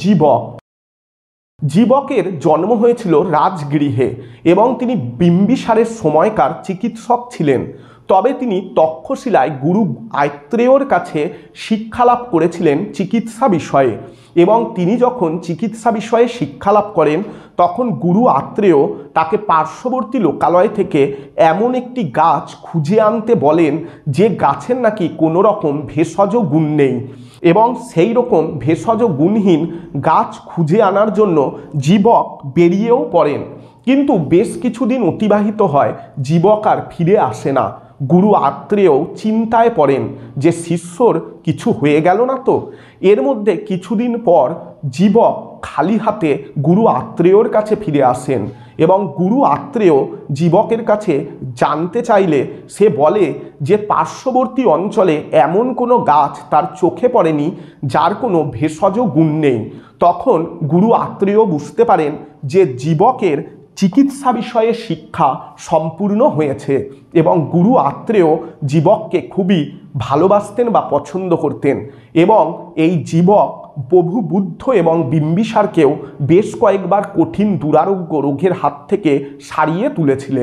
জীবক। জীবকের জন্ম হয়েছিল রাজগৃহে এবং তিনি বিম্বিসারের সময়কার চিকিৎসক ছিলেন। তবে তিনি তক্ষশিলায় গুরু আত্রেয়র কাছে শিক্ষালাভ করেছিলেন চিকিৎসা বিষয়ে, এবং তিনি যখন চিকিৎসা বিষয়ে শিক্ষালাভ করেন তখন গুরু আত্রেয় তাকে পার্শ্ববর্তী লোকালয় থেকে এমন একটি গাছ খুঁজে আনতে বলেন যে গাছের নাকি কোনো রকম ভেষজ গুণ নেই, এবং সেই রকম ভেষজ গুণহীন গাছ খুঁজে আনার জন্য জীবক বেরিয়েও পড়েন। কিন্তু বেশ কিছুদিন অতিবাহিত হয়, জীবক আর ফিরে আসে না। গুরু আত্রেয় চিন্তায় পড়েন যে শিষ্যর কিছু হয়ে গেল না তো। এর মধ্যে কিছুদিন পর জীবক খালি হাতে গুরু আত্রেয়র কাছে ফিরে আসেন, এবং গুরু আত্রেয় জীবকের কাছে জানতে চাইলে সে বলে যে পার্শ্ববর্তী অঞ্চলে এমন কোনো গাছ তার চোখে পড়েনি যার কোনো ভেষজ গুণ নেই। তখন গুরু আত্রেয় বুঝতে পারেন যে জীবকের চিকিৎসা বিষয়ে শিক্ষা সম্পূর্ণ হয়েছে, এবং গুরু আত্রেয় জীবককে খুবই ভালোবাসতেন বা পছন্দ করতেন, এবং এই জীবক প্রভু বুদ্ধ এবং বিম্বিসারকেও বেশ কয়েকবার কঠিন দুরারোগ্য রোগের হাত থেকে সারিয়ে তুলেছিলেন।